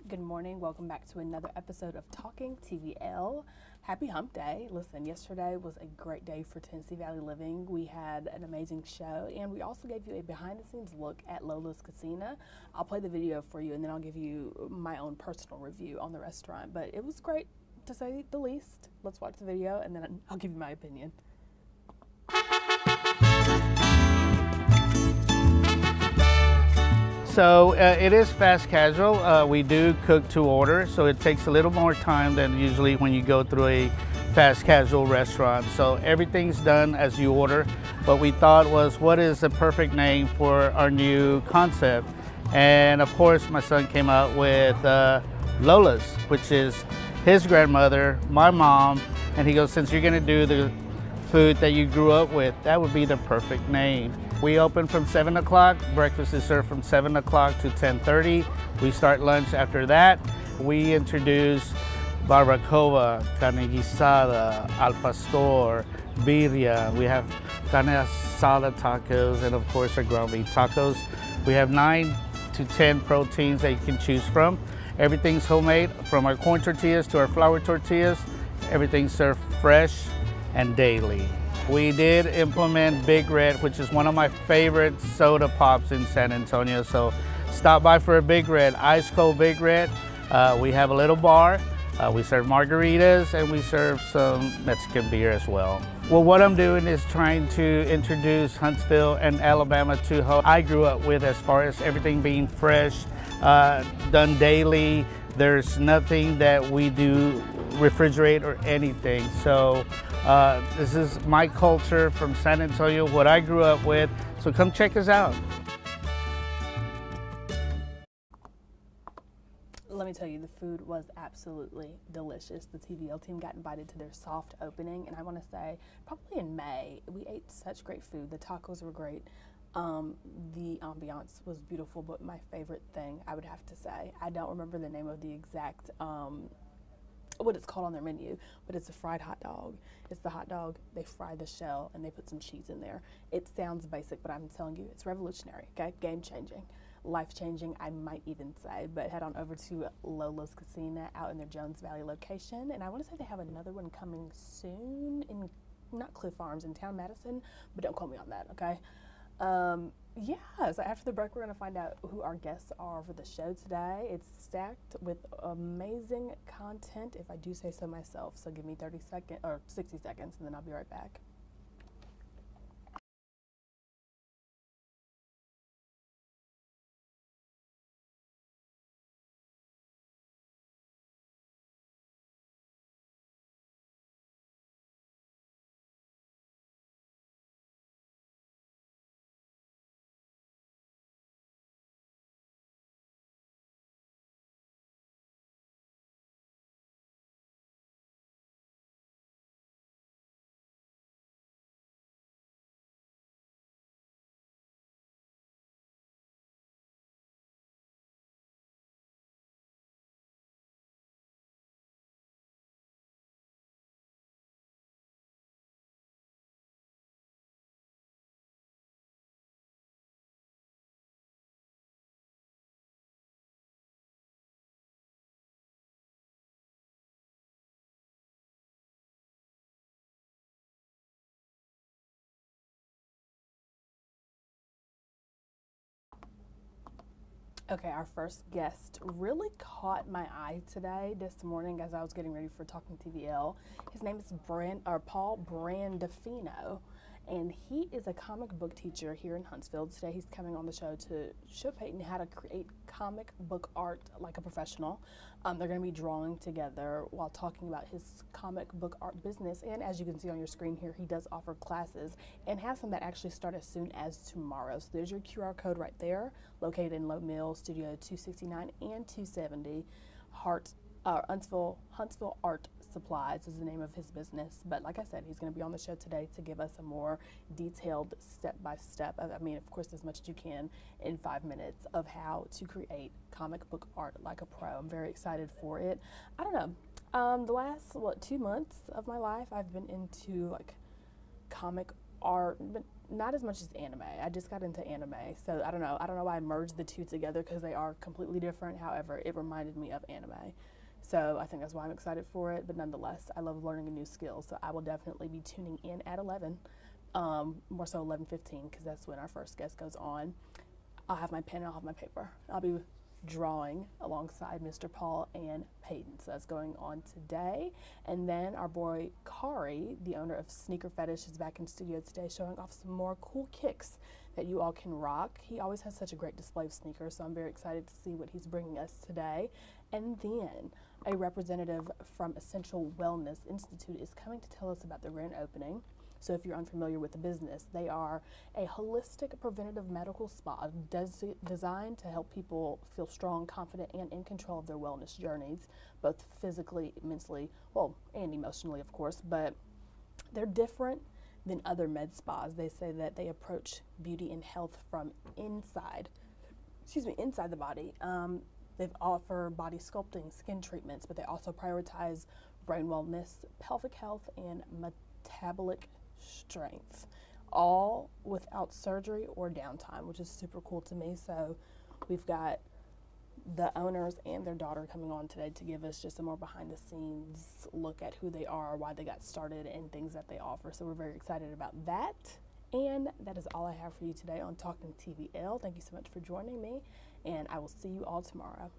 Good morning. Welcome back to another episode of Talking TVL. Happy Hump Day. Listen, yesterday was a great day for Tennessee Valley Living. We had an amazing show, and we also gave you a behind-the-scenes look at Lola's Casino. I'll play the video for you, and then I'll give you my own personal review on the restaurant. But it was great, to say the least. Let's watch the video, and then I'll give you my opinion. So it is fast casual. We do cook to order, so it takes a little more time than usually when you go through a fast casual restaurant. So everything's done as you order. What we thought was, what is the perfect name for our new concept? And of course, my son came out with Lola's, which is his grandmother, my mom, and he goes, since you're gonna do the food that you grew up with, that would be the perfect name. We open from 7 o'clock. Breakfast is served from 7 o'clock to 10:30. We start lunch after that. We introduce barbacoa, carne guisada, al pastor, birria. We have carne asada tacos, and of course our ground beef tacos. We have 9 to 10 proteins that you can choose from. Everything's homemade, from our corn tortillas to our flour tortillas. Everything's served fresh and daily. We did implement Big Red, which is one of my favorite soda pops in San Antonio. So stop by for a Big Red, ice cold Big Red. We have a little bar. We serve margaritas, and we serve some Mexican beer as well. Well, what I'm doing is trying to introduce Huntsville and Alabama to how I grew up with, as far as everything being fresh, done daily. There's nothing that we do refrigerate or anything. So this is my culture from San Antonio, what I grew up with. So come check us out. Let me tell you, the food was absolutely delicious. The TVL team got invited to their soft opening, and I want to say probably in May. We ate such great food. The tacos were great. The ambiance was beautiful, but my favorite thing, I would have to say, I don't remember the name of the exact what it's called on their menu, but it's a fried hot dog. It's the hot dog, they fry the shell, and they put some cheese in there. It sounds basic, but I'm telling you, it's revolutionary, okay? Game-changing, life-changing, I might even say. But head on over to Lola's Casino out in their Jones Valley location, and I want to say they have another one coming soon in, not Cliff Farms, in Town Madison, but don't quote me on that, okay? Yeah, so after the break, we're going to find out who our guests are for the show today. It's stacked with amazing content, if I do say so myself. So give me 30 seconds or 60 seconds, and then I'll be right back. Okay, our first guest really caught my eye today, this morning, as I was getting ready for Talking TVL. His name is Paul Brandafino, and he is a comic book teacher here in Huntsville. Today he's coming on the show to show Peyton how to create comic book art like a professional. They're going to be drawing together while talking about his comic book art business. And as you can see on your screen here, he does offer classes and has some that actually start as soon as tomorrow. So there's your QR code right there, located in Low Mill, Studio 269 and 270. Huntsville Art Supplies is the name of his business. But like I said, he's going to be on the show today to give us a more detailed step-by-step, I mean, of course, as much as you can in 5 minutes, of how to create comic book art like a pro. I'm very excited for it. I don't know. The last, 2 months of my life, I've been into like comic art, but not as much as anime. I just got into anime, so I don't know. I don't know why I merged the two together because they are completely different. However, it reminded me of anime. So I think that's why I'm excited for it. But nonetheless, I love learning a new skill. So I will definitely be tuning in at 11, more so 11:15, because that's when our first guest goes on. I'll have my pen, I'll have my paper. I'll be drawing alongside Mr. Paul and Peyton. So that's going on today. And then our boy Kari, the owner of Sneaker Fetish, is back in studio today showing off some more cool kicks that you all can rock. He always has such a great display of sneakers, so I'm very excited to see what he's bringing us today. And then a representative from Essential Wellness Institute is coming to tell us about the grand opening. So if you're unfamiliar with the business, they are a holistic preventative medical spa designed to help people feel strong, confident, and in control of their wellness journeys, both physically, mentally, well, and emotionally, of course. But they're different than other med spas. They say that they approach beauty and health from inside the body. They offer body sculpting, skin treatments, but they also prioritize brain wellness, pelvic health, and metabolic strength, all without surgery or downtime, which is super cool to me. So we've got the owners and their daughter coming on today to give us just a more behind the scenes look at who they are, why they got started, and things that they offer. So we're very excited about that. And that is all I have for you today on Talking TVL. Thank you so much for joining me, and I will see you all tomorrow.